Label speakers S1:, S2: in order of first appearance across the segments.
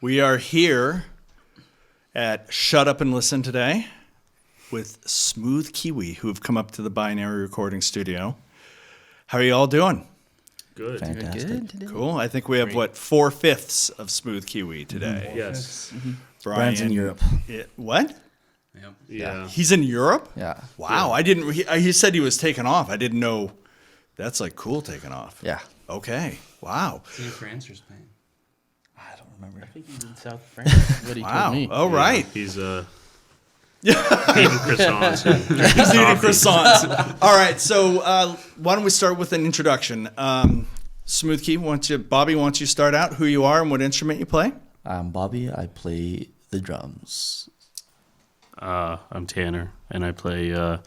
S1: We are here at Shut Up and Listen today with Smooth Kiwi, who have come up to the Binary Recording Studio. How are you all doing?
S2: Good.
S3: Fantastic.
S4: Good.
S1: Cool. I think we have, 4/5 of Smooth Kiwi today?
S2: Yes.
S3: Brian's in Europe.
S1: What?
S2: Yep. Yeah.
S1: He's in Europe?
S3: Yeah.
S1: Wow. I didn't. He said he was taking off. I didn't know. That's like cool taking off.
S3: Yeah.
S1: Okay. Wow.
S2: Is he in France or Spain?
S3: I don't remember.
S4: I think he's in South France. What he
S1: Wow.
S4: told me.
S1: All right.
S2: He's eating croissants. And
S1: He's eating
S2: coffee.
S1: croissants. All right, so why don't we start with an introduction? Smooth Key, Bobby, why don't you start out? Who you are and what instrument you play?
S3: I'm Bobby. I play the drums.
S2: I'm Tanner, and I play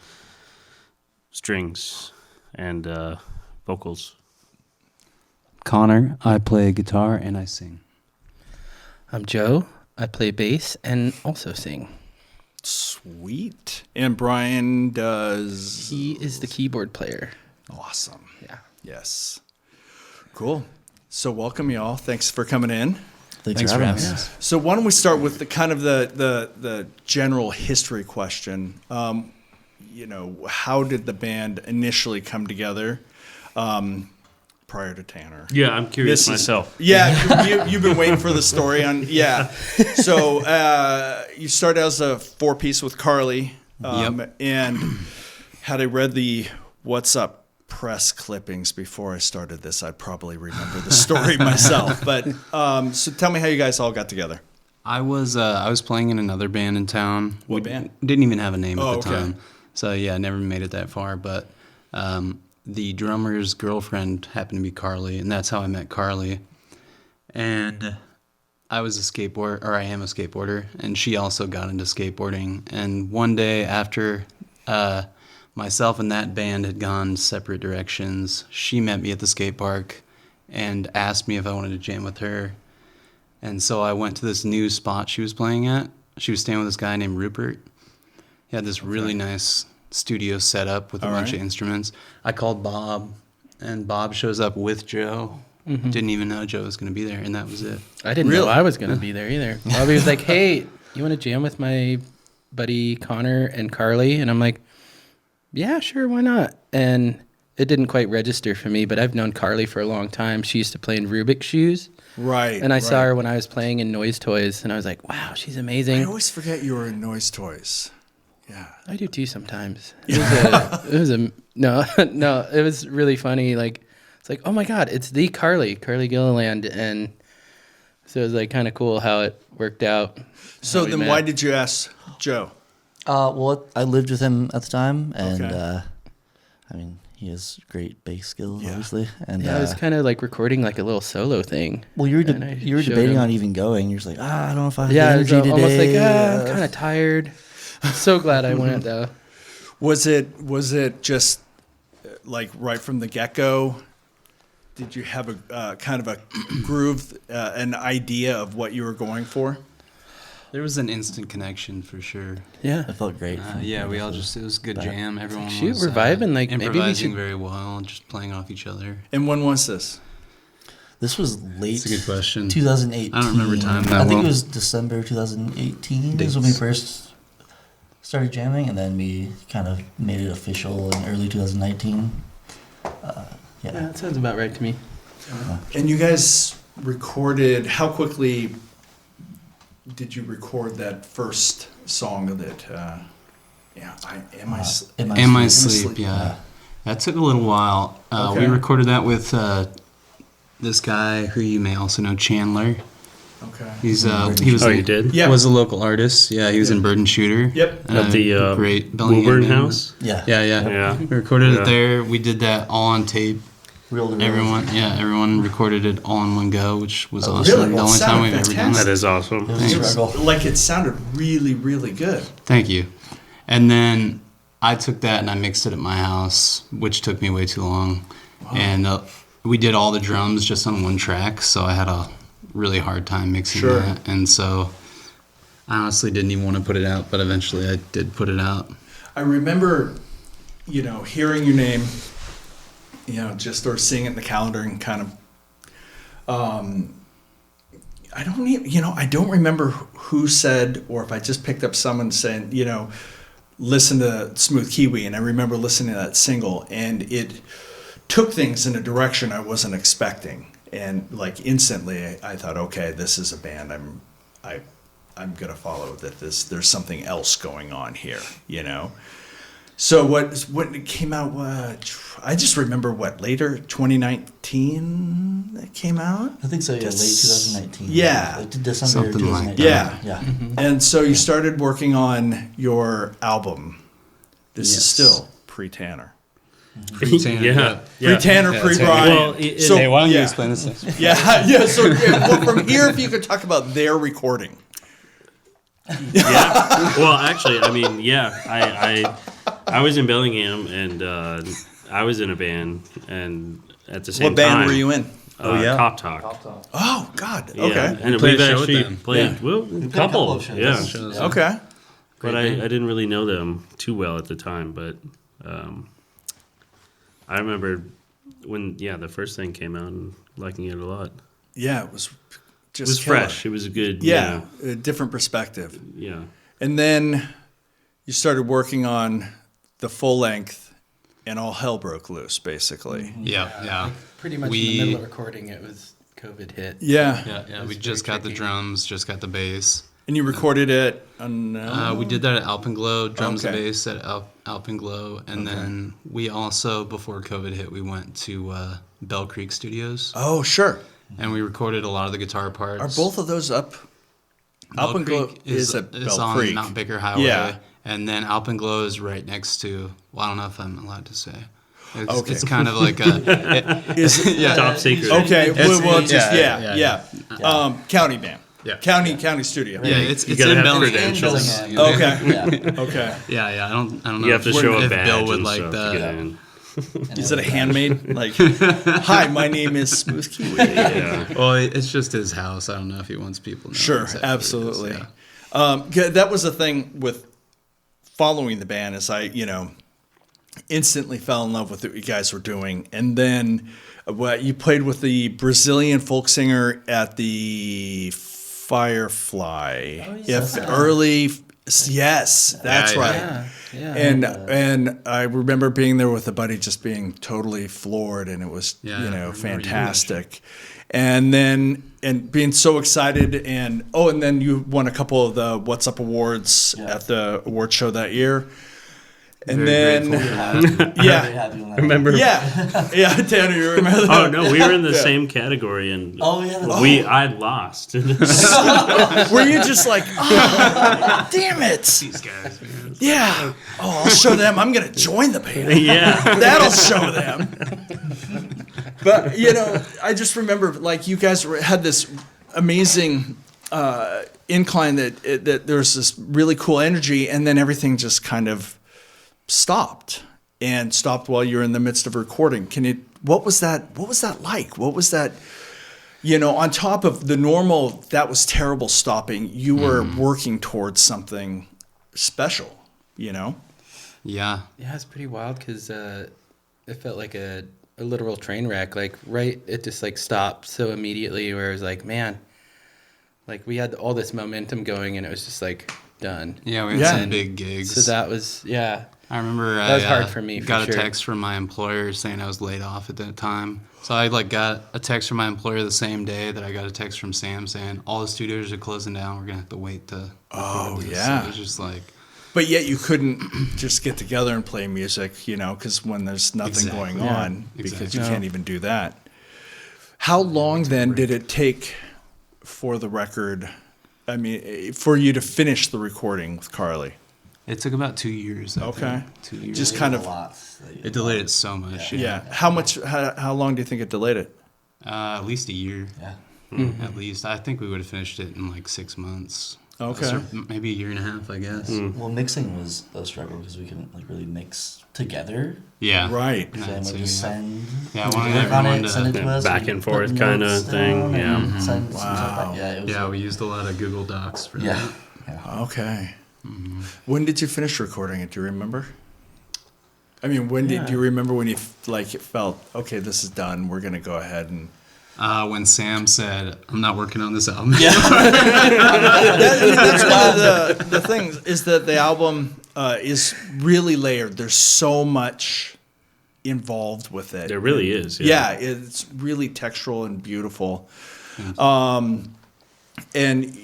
S2: strings and vocals.
S5: Connor, I play guitar and I sing.
S4: I'm Joe. I play bass and also sing.
S1: Sweet. And Brian does...
S4: He is the keyboard player.
S1: Awesome.
S4: Yeah.
S1: Yes. Cool. So welcome, y'all. Thanks for coming in.
S3: Thanks for having us.
S1: So why don't we start with the kind of the general history question? How did the band initially come together prior to Tanner?
S2: Yeah, I'm curious myself.
S1: You've been waiting for the story on. Yeah. So you started as a 4-piece with Carly,
S5: Yep.
S1: and had I read the What's Up press clippings before I started this, I'd probably remember the story myself. But so tell me how you guys all got together.
S5: I was playing in another band in town.
S1: What band?
S5: Didn't even have a name
S1: Oh,
S5: at the
S1: okay.
S5: time. So yeah, never made it that far. But the drummer's girlfriend happened to be Carly, and that's how I met Carly. And I was a skateboarder, or I am a skateboarder, and she also got into skateboarding. And one day after myself and that band had gone separate directions, she met me at the skate park and asked me if I wanted to jam with her. And so I went to this new spot she was playing at. She was staying with this guy named Rupert. He had this really nice studio set up with a bunch of instruments. I called Bob, and Bob shows up with Joe.
S4: Mm-hmm.
S5: Didn't even know Joe was going to be there, and that was it.
S4: I didn't know I was going to be there either. Bobby was like, hey, you want to jam with my buddy Connor and Carly? And I'm like, yeah, sure, why not? And it didn't quite register for me, but I've known Carly for a long time. She used to play in Rubik's Shoes.
S1: Right.
S4: And I saw her when I was playing in Noise Toys, and I was like, wow, she's amazing.
S1: I always forget you were in Noise Toys. Yeah.
S4: I do too sometimes. It was really funny. Like, it's like, oh my God, it's the Carly Gilliland. And so it was like kind of cool how it worked out.
S1: So then why did you ask Joe?
S3: Well, I lived with him at the time, and
S1: Okay.
S3: he has great bass skills,
S1: Yeah.
S3: obviously. And
S4: I was kind of like recording like a little solo thing.
S3: well, you were
S4: and I
S3: you were
S4: showed
S3: debating
S4: him.
S3: on even going. You're just like, I don't know if I have
S4: Yeah,
S3: the
S4: I was
S3: energy
S4: almost like,
S3: today.
S4: I'm kind of tired. I'm so glad I went though.
S1: Was it just like right from the get-go? Did you have a kind of a groove, an idea of what you were going for?
S5: There was an instant connection for sure.
S4: Yeah.
S3: It felt great.
S5: Yeah, it was a good jam. Everyone
S4: Shoot,
S5: was
S4: we're vibing, like, maybe we
S5: improvising
S4: should-
S5: very well, just playing off each other.
S1: And when was this?
S3: This was late.
S5: That's a good question.
S3: 2018.
S5: I don't remember time that
S3: I think
S5: well.
S3: it was December 2018 is when we first started jamming, and then we kind of made it official in early 2019.
S4: Yeah, that sounds about right to me.
S1: And you guys recorded, how quickly did you record that first song that, Am I
S5: Sleep, yeah. That took a little while.
S1: Okay.
S5: We recorded that with this guy who you may also know, Chandler.
S1: Okay.
S5: He was
S2: you did?
S1: Yeah.
S5: was a local artist. Yeah, he was in Bird and Shooter.
S1: Yep.
S2: At the
S5: great
S2: Woburn
S5: Bellingham.
S2: House?
S3: Yeah.
S5: Yeah.
S2: Yeah.
S5: We recorded
S2: Yeah.
S5: it there. We did that all on tape.
S3: Reel to reel.
S5: Everyone recorded it all in one go, which was
S3: Oh,
S5: awesome.
S1: really?
S5: The
S1: Well, it
S5: only time
S1: sounded
S5: we've ever done
S1: fantastic.
S2: That is awesome.
S3: It was a struggle.
S1: Like it sounded really, really good.
S5: Thank you. And then I took that and I mixed it at my house, which took me way too long.
S1: Wow.
S5: And we did all the drums just on one track, so I had a really hard time mixing
S1: Sure.
S5: that. And so I honestly didn't even want to put it out, but eventually I did put it out.
S1: I remember, hearing your name, just or seeing it in the calendar and kind of, I don't even, I don't remember who said, or if I just picked up someone saying, listen to Smooth Kiwi. And I remember listening to that single, and it took things in a direction I wasn't expecting. And like instantly I thought, okay, this is a band I'm going to follow, that there's something else going on here, So when it came out, I just remember later, 2019 it came out?
S3: I think so, yeah, late 2019.
S1: Yeah.
S3: Like December
S5: Something like
S3: 2019.
S1: that.
S3: Yeah.
S1: And so you started working on your album. This is
S5: Yes.
S1: still pre-Tanner.
S5: Pre-Tanner,
S2: Yeah.
S1: Pre-Tanner,
S5: Yeah,
S1: pre-Brian.
S2: Well,
S1: So-
S5: Hey, why don't you
S1: yeah.
S5: explain this?
S1: Yeah. So well, from here, if you could talk about their recording.
S2: Yeah. Well, actually, I mean, yeah, I was in Bellingham, and I was in a band, and at the same
S1: What band
S2: time,
S1: were you in?
S2: Cop Talk.
S1: Oh, God.
S2: Yeah,
S1: Okay.
S2: and
S5: played
S2: we've
S5: a show with
S2: actually
S5: them.
S2: played
S1: Yeah.
S2: well,
S3: played
S2: a
S3: a couple
S2: couple.
S3: of shows.
S2: Yeah.
S5: Shows.
S1: Okay.
S2: But I didn't really know them too well at the time. But I remember when the first thing came out and liking it a lot.
S1: Yeah, it was
S2: It
S1: just
S2: was
S1: killer.
S2: fresh. It was a good.
S1: Yeah, a different perspective.
S2: Yeah.
S1: And then you started working on the full length, and all hell broke loose, basically.
S5: Yeah.
S4: Pretty much in the middle of recording, it was COVID hit.
S1: Yeah.
S5: Yeah.
S4: was
S5: We just
S4: very
S5: got the
S4: tricky.
S5: drums, just got the bass.
S1: And you recorded it on.
S5: We did that at Alpenglow, drums and
S1: Okay.
S5: bass at Alpenglow, and then we also, before COVID hit, we went to Bell Creek Studios,
S1: Oh, sure.
S5: and we recorded a lot of the guitar parts.
S1: Are both of those up?
S5: Bell
S1: Alpenglow
S5: Creek
S1: is at
S5: is
S1: Bell
S5: on
S1: Creek.
S5: Mount Baker Highway,
S1: Yeah.
S5: and then Alpenglow is right next to. Well, I don't know if I'm allowed to say. It's,
S1: Okay.
S5: it's kind of like a.
S1: Is it,
S5: yeah.
S2: Top secret.
S1: okay.
S5: It's-
S1: Well, just
S5: yeah,
S1: yeah. County band.
S5: Yeah.
S1: County studio.
S5: Yeah, it's
S2: You
S5: it's
S2: gotta
S5: in
S2: have
S5: Bellingham.
S2: credentials.
S1: Okay.
S3: Yeah.
S1: Okay.
S5: Yeah. I don't know.
S2: You have to show a
S5: if
S2: badge
S5: Bill would
S2: and
S5: like
S2: stuff
S5: that.
S2: to get in.
S1: Is it a handmade? Like, hi, my name is Smooth Kiwi.
S2: Yeah.
S5: Well, it's just his house. I don't know if he wants people to know.
S1: Sure,
S5: exactly what it is,
S1: absolutely.
S5: yeah.
S1: That was the thing with following the band, is I, instantly fell in love with what you guys were doing. And then you played with the Brazilian folk singer at the Firefly.
S3: Oh, yes.
S1: Yes, that's
S5: Yeah,
S1: right.
S4: Yeah.
S1: And I remember being there with a buddy, just being totally floored, and it was
S5: Yeah, I remember you
S1: fantastic. And then being so excited, and then you won a couple of the What's Up awards
S3: Yeah.
S1: at the award show that year. And
S5: Very
S1: then
S5: grateful.
S1: Yeah.
S3: Very happy when that
S2: Remember?
S1: yeah, Tanner, you remember that?
S2: Oh no, we were in the same category, and
S3: Oh, yeah, that's
S2: I lost.
S1: Were you just like, damn it?
S5: These guys, man.
S1: Yeah. Oh, I'll show them. I'm gonna join the band.
S2: Yeah.
S1: That'll show them. But I just remember, like, you guys had this amazing incline that there's this really cool energy, and then everything just kind of stopped while you're in the midst of recording. What was that like? What was that? On top of the normal, that was terrible stopping, you were working towards something special,
S5: Yeah.
S4: Yeah, it's pretty wild because it felt like a literal train wreck. Like, it just like stopped so immediately, where it was like, man, like we had all this momentum going, and it was just like done.
S5: Yeah, we had
S1: Yeah.
S5: some big gigs.
S4: So that was
S5: I remember
S4: That was hard for me, for
S5: got
S4: sure.
S5: a text from my employer saying I was laid off at that time. So I got a text from my employer the same day that I got a text from Sam saying all the studios are closing down. We're gonna have to wait to. record this."
S1: yeah.
S5: So it was just like.
S1: but yet you couldn't just get together and play music, because when there's nothing
S5: Exactly.
S1: going
S5: Yeah.
S1: on, because
S5: Exactly.
S1: you can't even do that. How long then did it take for the record? I mean, for you to finish the recording with Carly?
S5: It took about 2 years. I
S1: Okay.
S5: think. 2 years.
S1: Just kind of-
S5: It delayed it so much.
S1: Yeah. How long do you think it delayed it?
S5: At least a year.
S3: Yeah.
S5: At least. I think we would have finished it in like 6 months.
S1: Okay.
S5: Or maybe a year and a half, I guess.
S3: Well, mixing was a struggle because we couldn't like really mix together.
S5: Yeah.
S1: Right.
S3: So
S5: That's
S3: then we
S5: it,
S3: just
S5: yeah.
S3: send.
S5: Yeah, I
S3: we'd
S5: wanted
S3: work on
S5: everyone
S3: it, send it
S5: to-
S3: to us.
S2: back
S3: we'd
S2: and
S3: put
S2: forth kinda
S3: notes
S2: thing,
S3: down
S2: yeah.
S3: and send some stuff
S1: Wow.
S3: back. Yeah, it was.
S5: Yeah, we used a lot of Google Docs for
S3: Yeah.
S5: that.
S3: Yeah.
S1: Okay. When did you finish recording it? Do you remember? I mean, do you remember when you felt, okay, this is done, we're going to go ahead and...
S5: When Sam said, "I'm not working on this album."
S1: That's one of the things is that the album is really layered. There's so much involved with it.
S2: There really is.
S1: Yeah, it's really textural and beautiful. And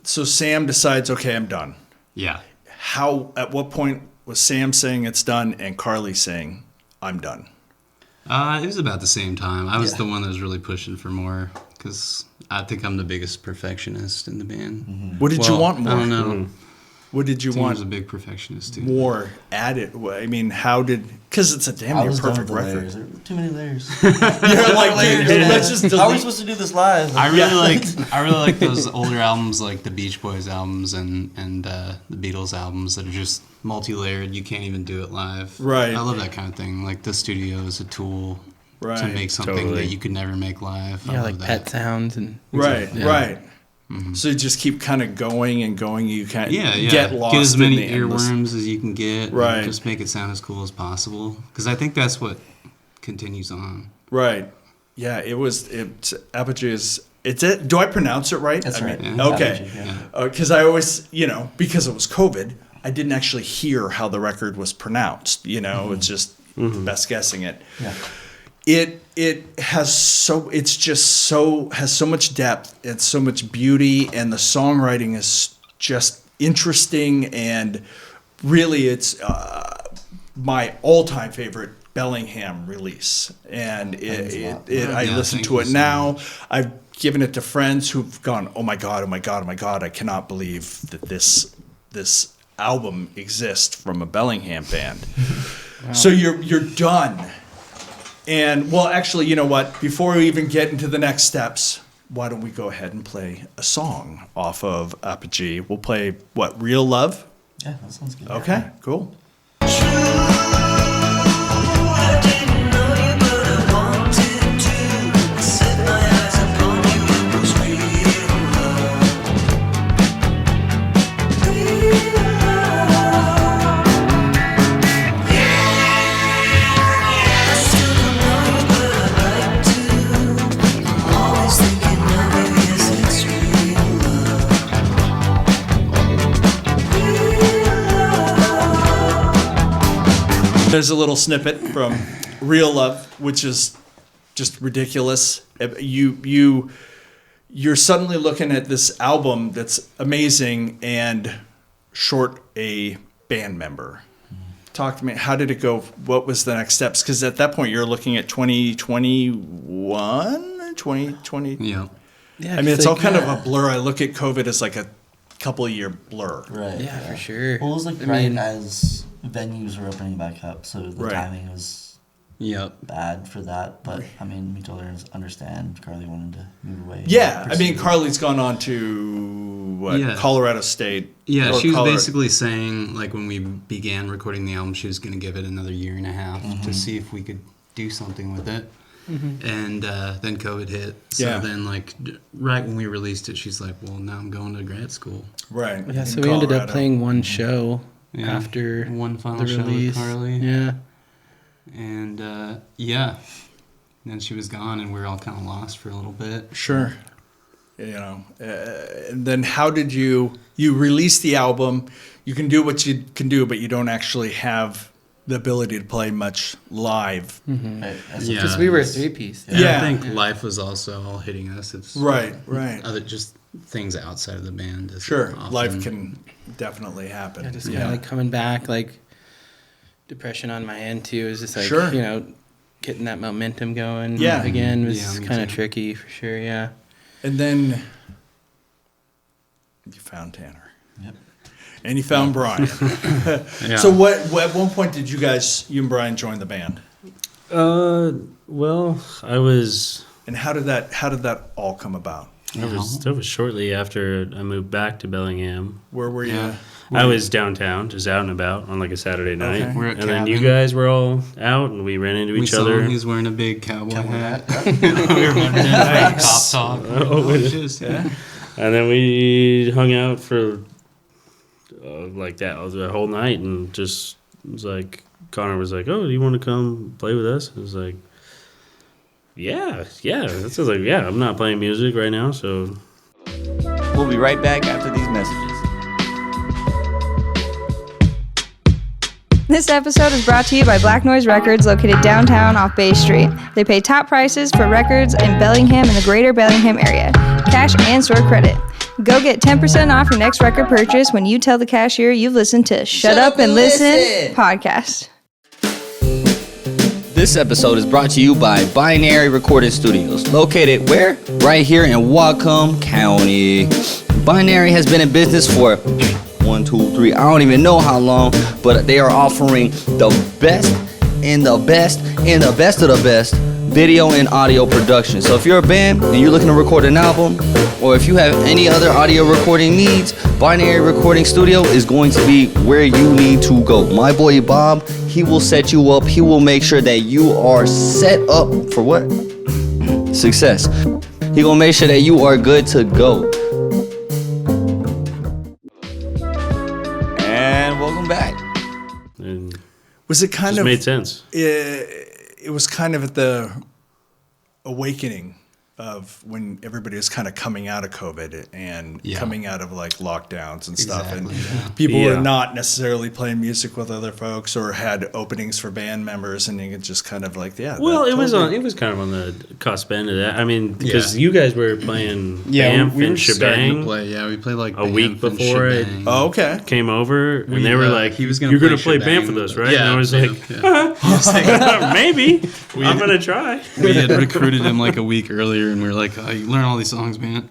S1: so Sam decides, okay, I'm done.
S5: Yeah.
S1: At what point was Sam saying it's done and Carly saying I'm done?
S5: It was about the same time. I was the one that was really pushing for more because I think I'm the biggest perfectionist in the band.
S1: What did you want more?
S5: I don't know.
S1: What did you
S5: Tim
S1: want
S5: was a big perfectionist too.
S1: more added? I mean, because it's a damn
S3: I
S1: near
S3: was done with
S1: perfect
S3: the
S1: record.
S3: layers. There were too many layers.
S1: You're like, dude, let's just
S3: How are we
S1: delete.
S3: supposed to do this live?
S5: I really like those older albums, like the Beach Boys albums and the Beatles albums that are just multi-layered. You can't even do it live.
S1: Right.
S5: I love that kind of thing. Like the studio is a tool to
S1: Right.
S5: make something
S2: Totally.
S5: that you could never make live. I
S4: Yeah,
S5: love
S4: like
S5: that.
S4: pet sounds and
S1: Right,
S4: Yeah.
S1: right. So you just keep kind of going and going. You can't
S5: Yeah, yeah.
S1: get lost.
S5: Get as many
S1: in the endless-
S5: earworms as you can get.
S1: Right.
S5: And just make it sound as cool as possible. Because I think that's what continues on.
S1: Right. Yeah, it's Apogee is. It's it. Do I pronounce it right?
S3: That's right.
S5: Yeah.
S1: Okay.
S3: Apogee, yeah.
S1: Because I always, because it was COVID, I didn't actually hear how the record was pronounced. It's just best guessing it.
S3: Yeah.
S1: It has has so much depth and so much beauty, and the songwriting is just interesting, and really it's my all-time favorite Bellingham release, and I
S5: Yeah,
S1: listen
S5: thank
S1: to
S5: you
S1: it
S5: so
S1: now.
S5: much.
S1: I've given it to friends who've gone, oh my god, I cannot believe that this album exists from a Bellingham band. So you're done. And well, actually, you know what? Before we even get into the next steps, why don't we go ahead and play a song off of Apogee? We'll play what? Real Love?
S3: Yeah, that sounds good.
S1: Okay, cool. There's a little snippet from Real Love, which is just ridiculous. You're suddenly looking at this album that's amazing and short a band member. Talk to me. How did it go? What was the next steps? Because at that point, you're looking at 2021, 2020.
S5: Yeah.
S4: yeah.
S1: I mean,
S4: 'cause,
S1: it's all
S4: like,
S1: kind of a blur. I look at COVID as like a couple of year blur.
S3: Right.
S4: Yeah, for sure.
S3: Well, it was like
S4: I
S3: right
S4: mean-
S3: as venues were opening back up, so the
S1: Right.
S3: timing was
S5: Yep.
S3: bad for that. But I mean, we told her to understand. Carly wanted to move away. and
S1: Yeah, I mean,
S3: pursue-
S1: Carly's gone on to
S5: Yeah.
S1: Colorado State.
S5: Yeah,
S1: Or
S5: she was
S1: Colorado-
S5: basically saying, like, when we began recording the album, she was going to give it another year and a half to see if we could do something with it. And then COVID hit. So
S1: Yeah.
S5: then, like, right when we released it, she's like, well, now I'm going to grad school.
S1: Right.
S4: Yeah,
S1: in
S4: so we ended up
S1: Colorado.
S4: playing one show
S5: Yeah.
S4: after
S5: One final
S4: the
S5: show with
S4: release.
S5: Carly.
S4: Yeah.
S5: And, yeah. And then she was gone, and we were all kind of lost for a little bit.
S1: Sure. And then how did you release the album? You can do what you can do, but you don't actually have the ability to play much live.
S3: Right, that's
S5: Yeah.
S4: Because we were a three-piece.
S5: And
S1: Yeah.
S5: I think life was also all hitting us. It's
S1: Right.
S5: other just things outside of the band. is
S1: Sure.
S5: often-
S1: Life can definitely happen.
S4: Yeah, just kind of like coming back, like depression on my end too. Is just like
S1: Sure.
S4: getting that momentum going.
S1: Yeah.
S4: Again was
S5: Yeah, me
S4: kind of
S5: too.
S4: tricky for sure. Yeah.
S1: And then you found Tanner.
S3: Yep.
S1: And you found Brian.
S5: Yeah.
S1: So at one point did you and Brian join the band?
S2: Well, I was
S1: And how did that all come about?
S2: that was shortly after I moved back to Bellingham.
S1: Where were you?
S5: Yeah.
S2: I was downtown, just out and about on like a Saturday night,
S1: Okay.
S5: We're at
S2: and then you
S5: cabin.
S2: guys were all out, and we ran into
S5: We
S2: each
S5: saw
S2: other.
S5: him. He was wearing a big cowboy hat.
S3: That-
S5: We were wondering about cop talk.
S2: Oh, it is.
S5: Just-
S2: And then we hung out for like that the whole night, and just it was like Connor was like, "Oh, do you want to come play with us?" I was like, yeah. That sounds like, yeah, I'm not playing music right now, so.
S6: We'll be right back after these messages.
S7: This episode is brought to you by Black Noise Records, located downtown off Bay Street. They pay top prices for records in Bellingham and the greater Bellingham area. Cash and store credit. Go get 10% off your next record purchase when you tell the cashier you've listened to Shut Up and Listen podcast.
S6: This episode is brought to you by Binary Recording Studios, located where? Right here in Whatcom County. Binary has been in business for 1, 2, 3, I don't even know how long, but they are offering the best and the best and the best of the best video and audio production. So if you're a band and you're looking to record an album, or if you have any other audio recording needs, Binary Recording Studio is going to be where you need to go. My boy Bob, he will set you up. He will make sure that you are set up for what? Success. He gonna make sure that you are good to go. And welcome back.
S2: And
S1: Was it kind
S2: just
S1: of
S2: made sense.
S1: It was kind of at the awakening of when everybody was kind of coming out of COVID and coming out of like lockdowns and stuff, and people were not necessarily playing music with other folks or had openings for band members, and you could just kind of like
S2: Well, it was kind of on the cusp end of that. I mean, because you guys were playing Banff
S5: we
S2: and
S5: were starting to
S2: Shebang
S5: play. Yeah, we played like
S2: a week
S5: Banff and
S2: before it
S5: Shebang.
S1: Oh, okay.
S2: came over, and they were like,
S5: he was gonna
S2: "You're gonna
S5: play
S2: play Banff
S5: Shebang.
S2: with us, right?"
S5: Yeah,
S2: and I was
S5: yeah,
S2: like, "Maybe I'm gonna try."
S5: We had recruited him like a week earlier, and we were like, "Oh, you learn all these songs, man."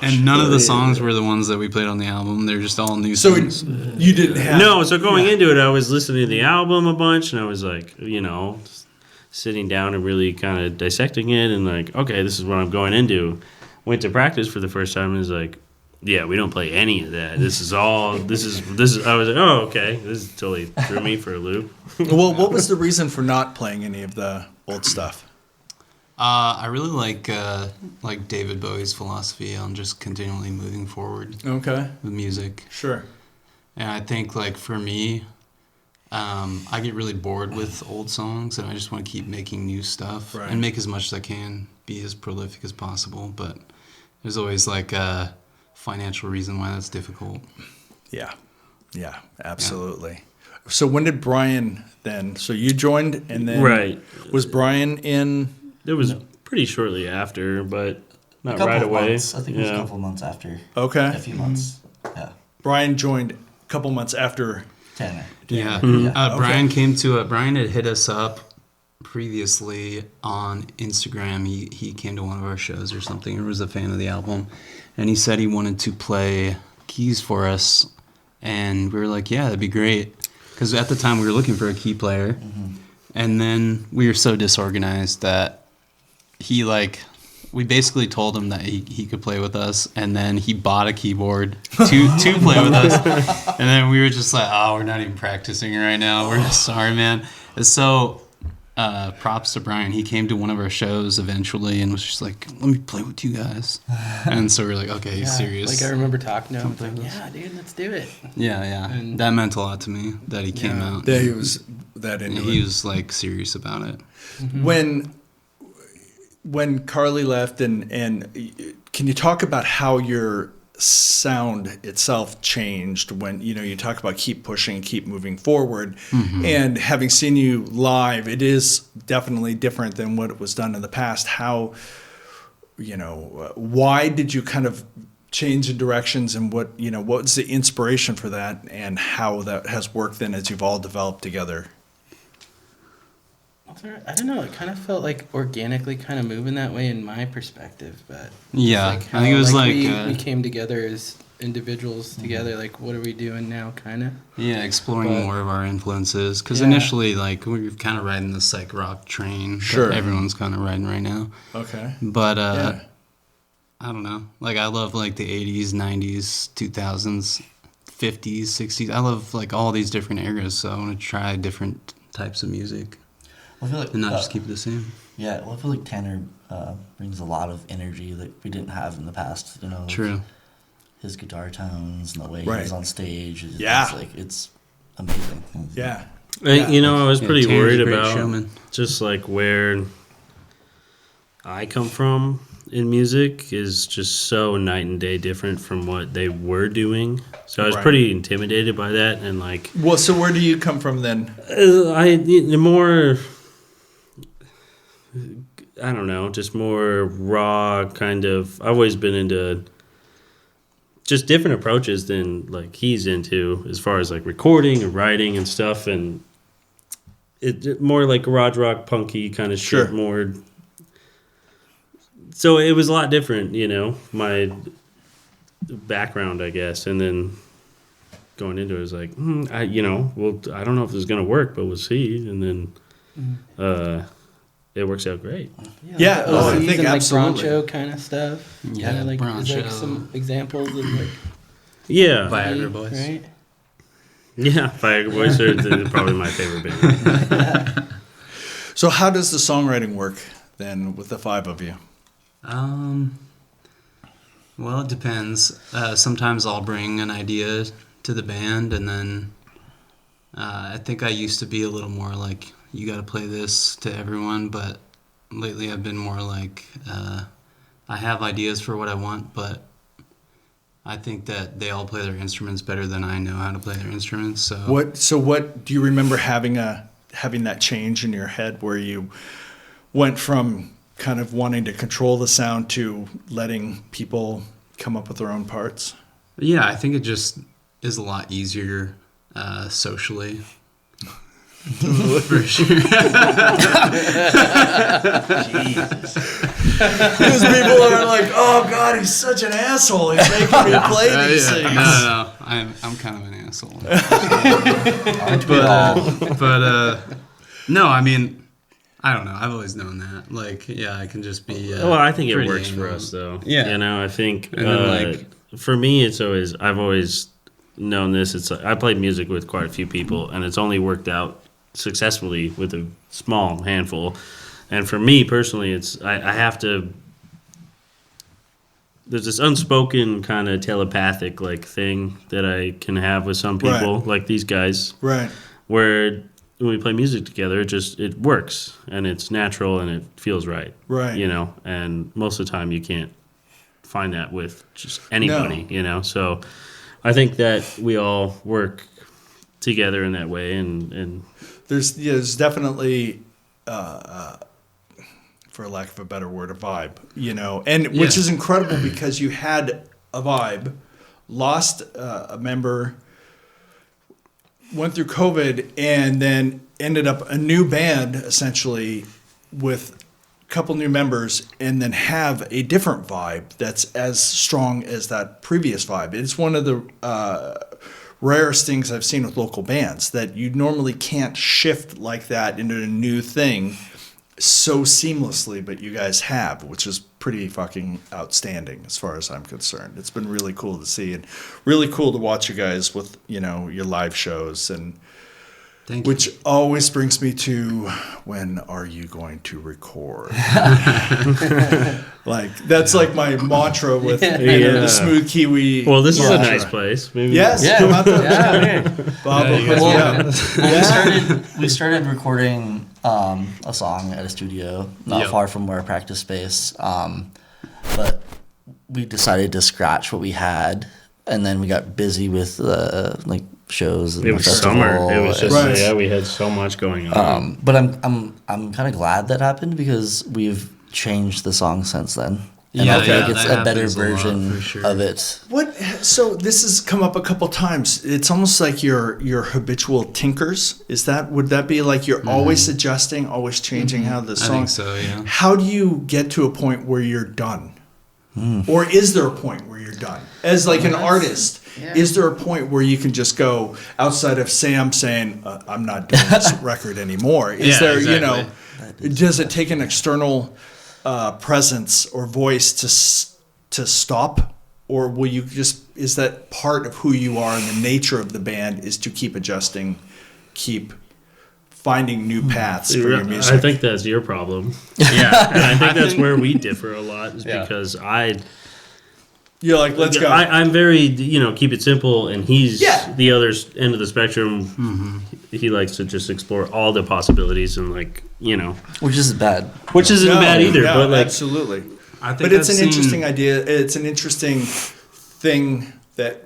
S5: And none of the songs were the ones that we played on the album. They're just all new
S1: So
S5: songs.
S1: you didn't have
S2: No, so going into it, I was listening to the album a bunch, and I was like, sitting down and really kind of dissecting it, and like, okay, this is what I'm going into. Went to practice for the first time, and was like, yeah, we don't play any of that. This is. I was like, oh, okay, this totally threw me for a loop.
S1: Well, what was the reason for not playing any of the old stuff?
S5: I really like David Bowie's philosophy on just continually moving forward
S1: Okay,
S5: with music.
S1: sure.
S5: And I think, like, for me, I get really bored with old songs, and I just want to keep making new stuff
S1: Right.
S5: and make as much as I can, be as prolific as possible. But there's always, like, a financial reason why that's difficult.
S1: Yeah, absolutely. So when did Brian then? So you joined, and then
S2: Right.
S1: was Brian in?
S2: It was pretty shortly after, but
S3: A
S2: not
S3: couple
S2: right
S3: of
S2: away.
S3: months. I think it was a couple of months after.
S1: Okay,
S3: A few months. Yeah.
S1: Brian joined a couple months after.
S3: Tanner.
S5: Yeah.
S3: Yeah.
S5: Brian Brian had hit us up previously on Instagram. He came to one of our shows or something, or was a fan of the album, and he said he wanted to play keys for us, and we were like, yeah, that'd be great, because at the time we were looking for a key player, and then we were so disorganized that we basically told him that he could play with us, and then he bought a keyboard to play with us. And then we were just like, oh, we're not even practicing right now. We're sorry, man. And so props to Brian. He came to one of our shows eventually and was just like, let me play with you guys. And so we're like, okay, he's serious.
S4: Like I remember talking to him. Like, yeah, dude, let's do it.
S5: Yeah.
S4: And-
S5: that meant a lot to me that he came out.
S1: Yeah, he was that
S5: And
S1: into
S5: he
S1: it.
S5: was like serious about it.
S1: When Carly left, and can you talk about how your sound itself changed when you talk about keep pushing, keep moving forward, and having seen you live, it is definitely different than what was done in the past. How why did you kind of change the directions, and what was the inspiration for that, and how that has worked then as you've all developed together?
S4: I don't know. It kind of felt like organically kind of moving that way in my perspective, but
S5: Yeah,
S4: like
S5: I think it was
S4: we came together as individuals together. Like, what are we doing now? Kind of.
S5: Yeah, exploring
S4: But-
S5: more of our influences. Because
S4: Yeah.
S5: initially, like, we were kind of riding the psych rock train.
S1: Sure.
S5: That everyone's kind of riding right now.
S1: Okay.
S5: But,
S1: Yeah.
S5: I don't know. Like, I love, like, the 80s, 90s, 2000s, 50s, 60s. I love, like, all these different eras. So I want to try different types of music
S3: I feel like
S5: and not just keep it the same.
S3: Yeah, well, I feel like Tanner brings a lot of energy that we didn't have in the past.
S5: True.
S3: His guitar tones and the way
S1: Right.
S3: he's on stage.
S1: Yeah.
S3: It's amazing.
S1: Yeah.
S2: I was
S5: Yeah,
S2: pretty
S5: Tanner's
S2: worried
S5: a great
S2: about
S5: showman.
S2: just like where I come from in music is just so night and day different from what they were doing. So I was
S1: Right.
S2: pretty intimidated by that, and like
S1: Well, so where do you come from then?
S2: the more I don't know, just more raw kind of. I've always been into just different approaches than like he's into as far as like recording and writing and stuff, and it more like garage rock punky kind of
S1: Sure.
S2: shit more. So it was a lot different, you know, my background, I guess, and then going into it was like, I don't know if this is gonna work, but we'll see, and then it works out great.
S1: Yeah,
S4: like
S1: I
S4: OCs
S1: think
S4: and like
S1: absolutely.
S4: Broncho kind of stuff.
S5: Yeah,
S4: Kinda like, is there
S5: Broncho.
S4: some examples of like
S2: Yeah,
S5: Viagra Boys.
S4: right?
S2: yeah, Viagra Boys are probably my favorite band.
S1: So how does the songwriting work then with the five of you?
S5: Well, it depends. Sometimes I'll bring an idea to the band, and then I think I used to be a little more like, you got to play this to everyone, but lately I've been more like, I have ideas for what I want, but I think that they all play their instruments better than I know how to play their instruments. So
S1: What do you remember having that change in your head where you went from kind of wanting to control the sound to letting people come up with their own parts?
S5: Yeah, I think it just is a lot easier socially. For sure.
S1: Because people are like, "Oh God, he's such an asshole. He's making me play these things."
S5: No, I'm kind of an asshole.
S3: Aren't we all?
S5: But no, I mean, I don't know. I've always known that. Like, yeah, I can just be.
S2: Well, I think it
S5: pretty
S2: works for
S5: anal.
S2: us, though.
S5: Yeah.
S2: You know, I think
S5: And then,
S2: for me, I've always known this. It's I played music with quite a few people, and it's only worked out successfully with a small handful. And for me personally, I have to. There's this unspoken kind of telepathic like thing that I can have with some people,
S1: Right.
S2: like these guys,
S1: Right.
S2: where when we play music together, it works and it's natural and it feels right.
S1: Right.
S2: You know, and most of the time you can't find that with just anybody, you know. So I think that we all work together in that way, and
S1: There's definitely, for lack of a better word, a vibe, you know, and which
S5: Yeah.
S1: is incredible because you had a vibe, lost a member, went through COVID, and then ended up a new band essentially with a couple new members, and then have a different vibe that's as strong as that previous vibe. It's one of the rarest things I've seen with local bands, that you normally can't shift like that into a new thing so seamlessly, but you guys have, which is pretty fucking outstanding as far as I'm concerned. It's been really cool to see, and really cool to watch you guys with, you know, your live shows, and
S5: Thank you.
S1: which always brings me to, when are you going to record? Like, that's like my mantra with you know,
S2: Yeah.
S1: the Smooth Kiwi.
S2: well, this is a
S1: mantra.
S2: nice place. Maybe
S1: Yes,
S3: Yeah.
S1: come out there.
S3: Yeah.
S1: Bob will
S5: you
S1: put
S5: guys
S1: you
S5: will.
S1: out.
S3: We started recording a song at a studio not
S5: Yep.
S3: far from our practice space, but we decided to scratch what we had, and then we got busy with like shows and
S2: it
S3: the
S2: was
S3: festival.
S2: summer. It was just
S1: Right.
S2: yeah, we had so much going on.
S3: But I'm kind of glad that happened because we've changed the song since then. And
S5: Yeah,
S3: I feel
S5: yeah,
S3: like it's
S5: that
S3: a better
S5: happens a lot,
S3: version
S5: for sure.
S3: of it.
S1: What? So this has come up a couple times. It's almost like you're habitual tinkers. Would that be like you're always adjusting, always changing how the
S5: I
S1: song?
S5: think so, yeah.
S1: How do you get to a point where you're done? Or is there a point where you're done? As like an artist, is there a point where you can just go outside of Sam saying, "I'm not doing this record anymore"? Is
S5: Yeah,
S1: there, you
S5: exactly.
S1: know, does it take an external presence or voice to stop, or will you just? Is that part of who you are and the nature of the band is to keep adjusting, keep finding new paths for your music?
S2: I think that's your problem.
S5: Yeah.
S2: And I think that's where we differ a lot, is
S5: Yeah.
S2: because I
S1: You're like, let's go.
S2: I'm very, keep it simple, and he's
S1: Yeah.
S2: the other end of the spectrum. He likes to just explore all the possibilities and
S3: Which isn't bad.
S2: which isn't bad either.
S1: No,
S2: but like,
S1: absolutely.
S5: I think
S1: But it's
S5: I've
S1: an
S5: seen-
S1: interesting idea. It's an interesting thing that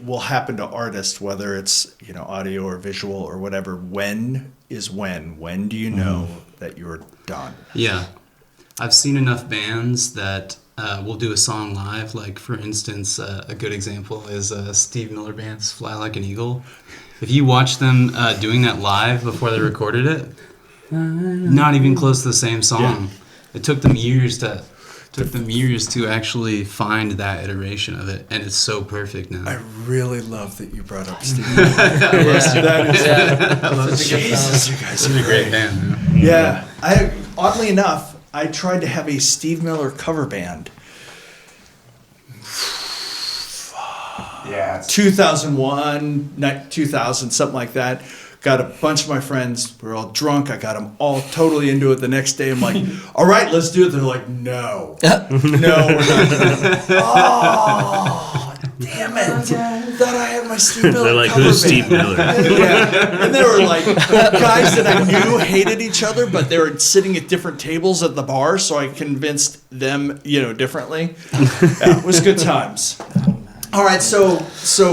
S1: will happen to artists, whether it's audio or visual or whatever. When is when? When do you know that you're done?
S5: Yeah. I've seen enough bands that will do a song live. Like, for instance, a good example is Steve Miller Band's Fly Like an Eagle. If you watch them doing that live before they recorded it, not even close to the same song. It took them years to actually find that iteration of it, and it's so perfect now.
S1: I really love that you brought up Steve. Jesus, you guys are
S5: Great
S1: great.
S5: band.
S1: Yeah, oddly enough, I tried to have a Steve Miller cover band.
S5: Yeah.
S1: 2001, 2000, something like that. Got a bunch of my friends. We were all drunk. I got them all totally into it. The next day, I'm like, all right, let's do it. They're like, no. No, we're not. Oh, damn it. Thought I had my Steve Miller
S2: they're like,
S1: cover
S2: who's
S1: band.
S2: Steve Miller?
S1: Yeah. And they were like guys that I knew hated each other, but they were sitting at different tables at the bar, so I convinced them, differently. Yeah, it was good times. All right, so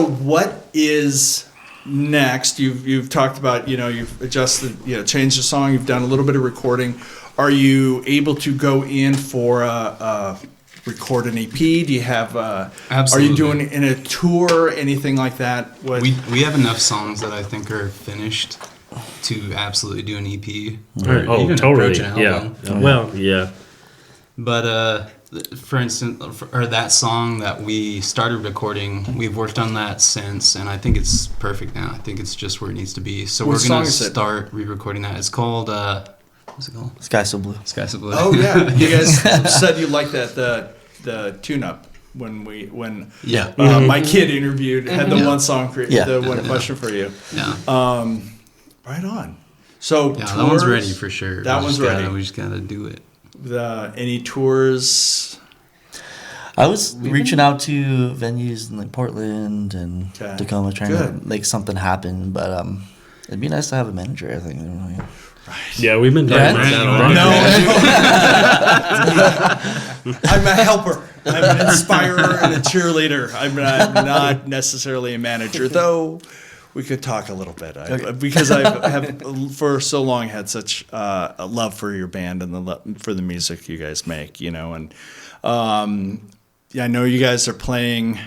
S1: what is next? You've talked about, you've adjusted, changed the song, you've done a little bit of recording. Are you able to go in for record an EP? Do you have
S5: Absolutely.
S1: Are you doing in a tour, anything like that? What?
S5: We have enough songs that I think are finished to absolutely do an EP.
S2: Oh,
S5: even
S2: totally.
S5: approach an
S2: Yeah.
S5: album.
S2: Well, yeah.
S5: But for instance, or that song that we started recording, we've worked on that since, and I think it's perfect now. I think it's just where it needs to be. So
S1: What
S5: we're
S1: song
S5: gonna
S1: is it?
S5: start re-recording that. It's called what's it called?
S3: Sky so blue.
S5: Sky So Blue.
S1: Oh yeah, you guys said you liked that the tune-up when
S5: Yeah.
S1: my kid had the
S5: Yeah.
S1: one song
S3: Yeah.
S1: the one question for you.
S5: Yeah.
S1: Right on. So
S5: Yeah,
S1: tours,
S5: that one's ready for sure.
S1: That one's ready.
S5: We just gotta do it.
S1: Any tours?
S3: I was reaching out to venues in like Portland and
S1: Okay.
S3: Tacoma, trying
S1: Good.
S3: to make something happen. But it'd be nice to have a manager, I think.
S2: Yeah, we've been talking
S3: Brent?
S2: about that a lot.
S1: No, I'm a helper. I'm an inspirer and a cheerleader. I'm not necessarily a manager, though. We could talk a little bit because I have for so long had such a love for your band and for the music you guys make, and I know you guys are playing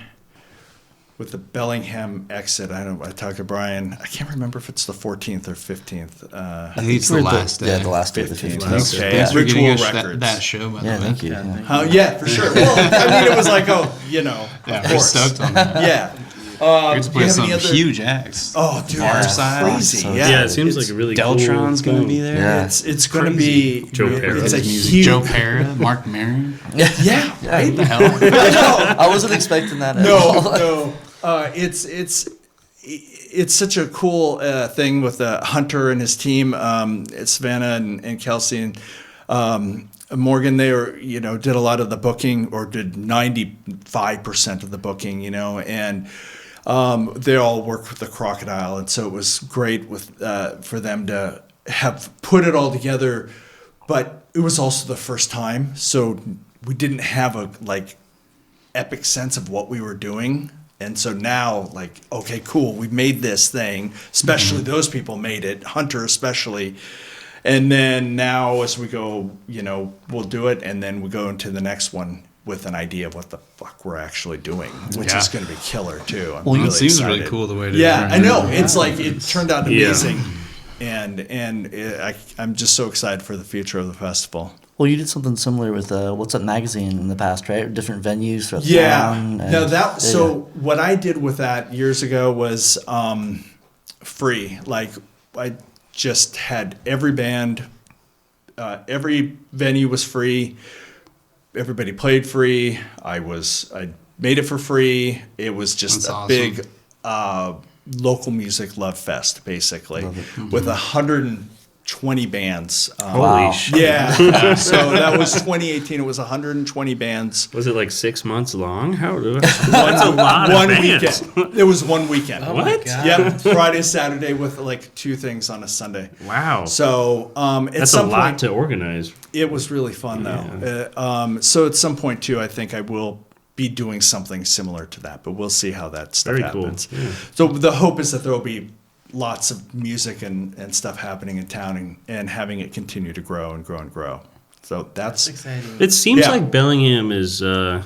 S1: with the Bellingham exit. I talked to Brian. I can't remember if it's the 14th or 15th.
S5: I think it's the
S3: We're
S5: last day.
S3: Yeah, the last day of the
S1: 15th.
S3: 15th.
S1: Okay.
S5: Thanks for
S1: Ritual
S5: getting us
S1: Records.
S5: that show, by
S3: Yeah,
S5: the way.
S3: thank you. Yeah.
S1: Yeah, for sure. Well, I mean, it was like,
S5: Yeah,
S1: of
S5: we're
S1: course.
S5: stoked on that.
S1: Yeah.
S5: We're to
S1: do
S5: play
S1: you have
S5: some
S1: any other-
S5: huge acts.
S1: Oh, dude,
S5: Far
S1: that's
S5: Side.
S1: crazy.
S3: So-
S2: Yeah, it seems like a really
S5: Deltron's
S2: cool
S5: gonna
S2: thing.
S5: be there.
S3: Yeah.
S1: It's going to be
S2: Joe Parra.
S1: It's a
S5: Music.
S1: huge
S5: Joe Parra, Mark Maron.
S1: Yeah, right.
S5: What the hell?
S1: I know.
S3: I wasn't expecting that at all.
S1: No. It's such a cool thing with Hunter and his team, Savannah and Kelsey and Morgan. They were did a lot of the booking, or did 95% of the booking, and they all work with the Crocodile, and so it was great for them to have put it all together. But it was also the first time, so we didn't have a epic sense of what we were doing. And so now, okay, cool, we made this thing, especially those people made it, Hunter especially. And then now as we go, we'll do it, and then we go into the next one with an idea of what the fuck we're actually doing, which is going to be killer too. I'm
S5: Well,
S1: really
S5: it seems
S1: excited.
S5: really cool the way it is.
S1: Yeah,
S5: right
S1: I know.
S5: now.
S1: It's like it turned out
S2: Yeah.
S1: amazing. I'm just so excited for the future of the festival.
S3: Well, you did something similar with What's Up Magazine in the past, right? Different venues throughout the
S1: Yeah.
S3: town. and-
S1: No,
S3: yeah.
S1: what I did with that years ago was free. I just had every band, every venue was free. Everybody played free. I made it for free. It was just
S5: That's
S1: a
S5: awesome.
S1: big local music love fest, basically, with 100 20 bands.
S2: Holy shit.
S1: Yeah. So that was 2018. It was 120 bands.
S2: Was it like 6 months long? That's a lot
S1: One
S2: of bands.
S1: weekend. It was one weekend.
S4: Oh my
S2: What?
S4: God.
S1: Yep. Friday, Saturday with like 2 things on a Sunday.
S2: Wow.
S1: So at
S2: That's a
S1: some
S2: lot
S1: point,
S2: to organize.
S1: it was really fun though. So at some point too, I think I will be doing something similar to that, but we'll see how that stuff
S2: Very cool.
S1: happens.
S2: Yeah.
S1: So the hope is that there will be lots of music and stuff happening in town and having it continue to grow and grow and grow. So that's
S4: exciting.
S2: It seems
S1: Yeah.
S2: like Bellingham is a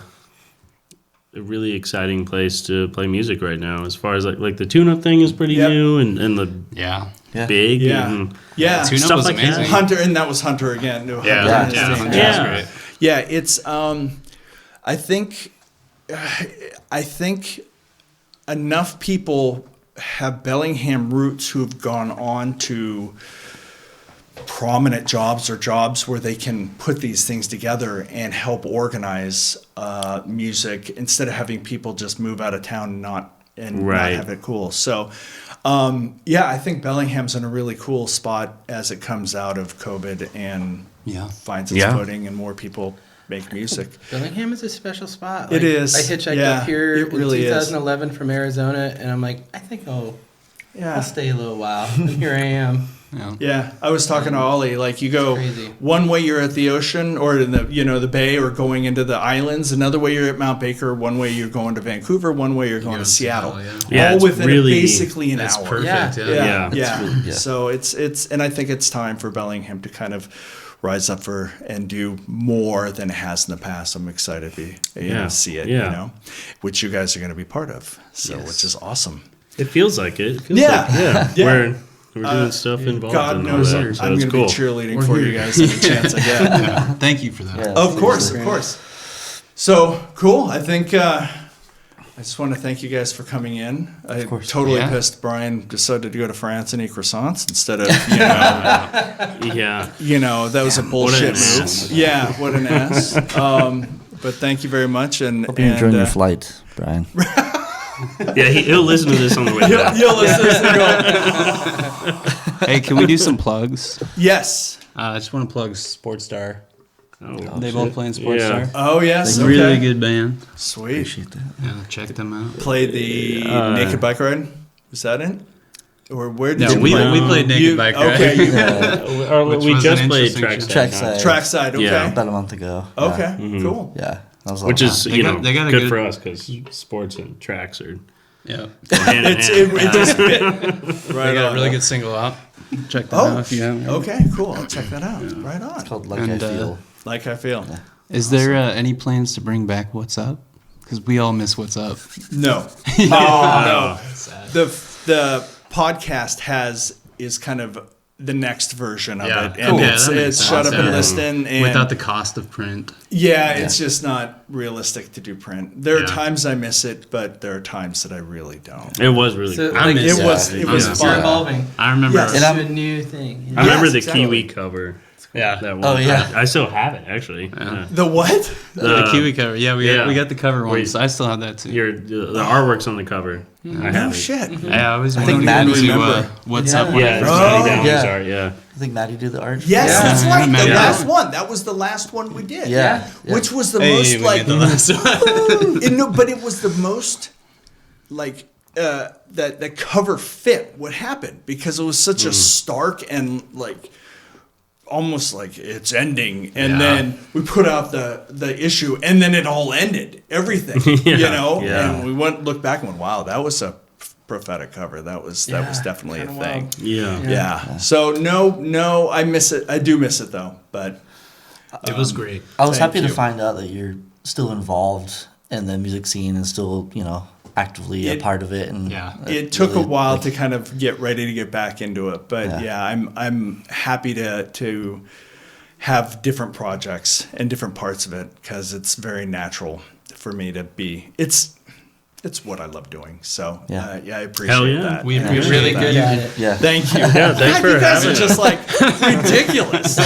S2: really exciting place to play music right now. As far as like the tune-up thing is pretty
S1: Yep.
S2: new and the
S5: Yeah.
S2: big
S1: Yeah.
S2: and
S1: yeah.
S5: Tune-up
S2: stuff
S5: was
S2: like
S5: amazing.
S2: that.
S1: Hunter, and that was Hunter again. No,
S2: Yeah.
S1: Hunter and his
S5: Yeah.
S1: team.
S2: Yeah.
S5: Great.
S1: Yeah, it's I think enough people have Bellingham roots who have gone on to prominent jobs or jobs where they can put these things together and help organize music instead of having people just move out of town and not
S2: Right.
S1: have it cool. So I think Bellingham's in a really cool spot as it comes out of COVID and
S5: Yeah.
S1: finds its
S2: Yeah.
S1: footing and more people make music.
S4: Bellingham is a special spot.
S1: It is.
S4: I hitchhiked
S1: Yeah,
S4: up here
S1: it really
S4: in
S1: is.
S4: 2011 from Arizona, and I'm like, I think I'll
S1: Yeah.
S4: stay a little while. And here I am.
S5: Yeah.
S1: Yeah, I was talking to Ollie. Like you go
S4: Crazy.
S1: one way, you're at the ocean or in the bay or going into the islands. Another way, you're at Mount Baker. One way, you're going to Vancouver. One way, you're going to Seattle.
S2: Yeah,
S1: all
S2: it's
S1: within
S2: really-
S1: basically an
S5: That's
S1: hour.
S5: perfect.
S4: Yeah.
S5: Yeah.
S1: Yeah.
S3: yeah.
S1: So it's and I think it's time for Bellingham to kind of rise up and do more than it has in the past. I'm excited to see it.
S2: Yeah.
S1: Which you guys are going to be part of. So
S5: Yes.
S1: which is awesome.
S2: It feels like it. It feels
S1: Yeah.
S2: like, yeah.
S1: Yeah.
S2: We're doing stuff involved
S1: God
S2: in all
S1: knows
S2: that. So
S1: I'm
S2: it's
S1: going to
S2: cool.
S1: be cheerleading for you guys any chance I get.
S5: Yeah. Thank you for that.
S3: Yeah.
S1: Of course. So cool. I think I just want to thank you guys for coming in. I
S3: course.
S1: totally
S5: Yeah.
S1: pissed Brian decided to go to France and eat croissants instead of
S2: Yeah.
S1: that was a bullshit
S2: an
S1: move.
S2: ass.
S1: Yeah, what an ass. But thank you very much and
S3: Hope you're enjoying your flight, Brian.
S2: Yeah, he'll listen to this on the way back.
S1: You'll listen to this and go,
S5: Hey, can we do some plugs?
S1: yes.
S5: I just want to plug Sports Star.
S2: Oh,
S5: They both play in Sports
S2: Yeah.
S5: Star.
S1: Oh yes. Okay.
S5: Really good band.
S1: Sweet.
S3: Appreciate that.
S5: Yeah, check them out.
S1: Played the naked bike ride. Was that it? Or where did
S5: No,
S1: you
S5: we
S1: play?
S5: played Naked
S1: You-
S5: Bike Ride.
S1: Okay, you
S5: Which
S2: we
S5: was
S2: just
S5: an
S2: played
S5: interesting
S2: Trackside.
S5: show.
S3: Trackside.
S1: trackside. Okay.
S2: Yeah.
S3: About a month ago.
S1: Okay.
S3: Yeah.
S1: Cool.
S3: Yeah. That was a
S2: Which
S3: lot of
S2: is,
S3: fun.
S5: They got a
S2: good
S5: good-
S2: for us because sports and tracks are
S5: Yeah.
S2: hand in
S1: It
S2: hand.
S1: just fit.
S5: They
S1: Right
S5: got
S1: on.
S5: a really good single out. Check them
S1: Oh,
S5: out if you haven't.
S1: okay, cool. I'll check that out. Right on.
S3: It's called Like
S5: And,
S3: I Feel.
S1: Like I feel.
S5: Is there any plans to bring back What's Up? Because we all miss What's Up.
S1: No. No. The podcast is kind of the next version of
S5: Yeah.
S1: it, and
S5: Cool.
S1: it's
S5: Yeah, that makes
S1: it's
S5: sense.
S1: shut up and
S5: Yeah.
S1: listen, and
S5: Without the cost of print.
S1: it's just not realistic to do print. There are
S5: Yeah.
S1: times I miss it, but there are times that I really don't.
S2: It was really
S4: So,
S2: cool.
S5: I
S4: like,
S5: miss
S1: It was
S5: Yeah.
S1: was
S5: Yeah.
S4: You're
S1: fun.
S4: evolving.
S5: I remember.
S1: Yes.
S3: And I'm-
S4: It's a new thing.
S2: I remember the
S1: exactly.
S2: Kiwi cover.
S5: Yeah.
S2: That one.
S3: Oh, yeah.
S2: I still have it actually. Yeah.
S1: The what?
S5: The Kiwi cover. Yeah, we got the cover
S2: Wait.
S5: ones. I still have that too.
S2: The artwork's on the cover. I
S1: No
S2: have it.
S1: shit.
S5: Yeah, I always
S3: think
S5: wanted to
S3: Maddie
S5: go to
S1: remember.
S5: What's
S4: Yeah.
S5: Up. when
S2: Yeah,
S5: I
S2: it's
S5: first
S1: Oh,
S2: Johnny Downey's
S3: yeah.
S2: art. Yeah.
S3: I think Maddie did the art.
S1: Yes,
S5: Yeah.
S1: that's right. The
S5: Yeah.
S1: last one. That was the last one we did.
S3: Yeah.
S1: Which was the
S5: Hey,
S1: most
S5: we
S1: like.
S5: get the last one.
S1: But it was the most like that cover fit what happened because it was such a stark and like almost like it's ending, and
S5: Yeah.
S1: then we put out the issue, and then it all ended. Everything,
S2: Yeah.
S1: and we looked back and went, wow, that was a prophetic cover. That was definitely a
S4: kinda
S1: thing.
S4: wild.
S2: Yeah.
S1: Yeah. So no, I miss it. I do miss it though, but.
S5: It was great.
S3: I was
S1: Thank
S3: happy
S1: you.
S3: to find out that you're still involved in the music scene and still, actively a
S1: It-
S3: part of it. And
S5: Yeah.
S1: It took a
S3: really,
S1: while
S3: like,
S1: to kind of get ready to get back into it, but
S3: Yeah.
S1: I'm happy to have different projects and different parts of it because it's very natural for me to be. It's what I love doing. So
S3: Yeah.
S1: I appreciate
S2: Hell yeah.
S1: that.
S5: We
S1: I
S5: appreciate
S4: Really
S1: that.
S4: good at it.
S3: Yeah.
S1: Thank you.
S2: Yeah, thanks for
S1: you guys
S2: having
S1: are
S2: us.
S1: just like ridiculous.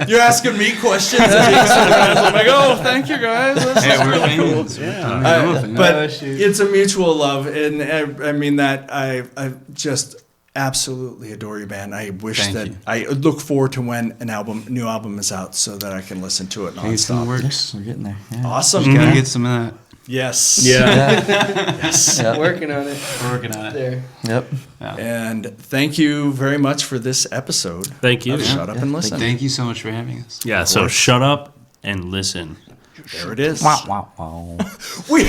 S1: You're asking me questions, and I'm like, oh, thank you guys. That's
S5: Hey,
S1: just
S5: we're
S1: really cool.
S5: fans. Yeah.
S1: But
S4: Oh, shoot.
S1: it's a mutual love, and I mean that I just Absolutely adore your band. I wish
S5: Thank
S1: that
S5: you.
S1: I look forward to when a new album is out so that I can listen to it
S5: Maybe it's in the
S1: nonstop.
S5: works.
S3: Yes, we're getting there. Yeah.
S1: Awesome.
S5: Gotta get some of that.
S1: Yes.
S2: Yeah.
S1: Yes.
S3: Yep.
S4: Working on it.
S5: We're working on it.
S4: There.
S3: Yep.
S1: And thank you very much for this episode.
S2: Thank you.
S1: of Shut Up and Listen.
S5: Thank you so much for having us.
S2: Yeah. So shut up and listen.
S1: There it is.
S3: Wow, wow, wow.
S1: We-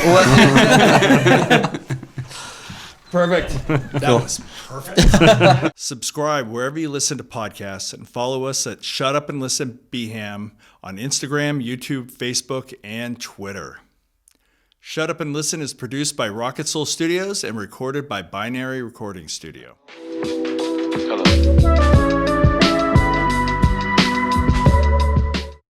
S1: Perfect. That was perfect. Subscribe wherever you listen to podcasts and follow us at Shut Up and Listen BHAM on Instagram, YouTube, Facebook, and Twitter. Shut Up and Listen is produced by Rocket Soul Studios and recorded by Binary Recording Studio.
S8: Hello.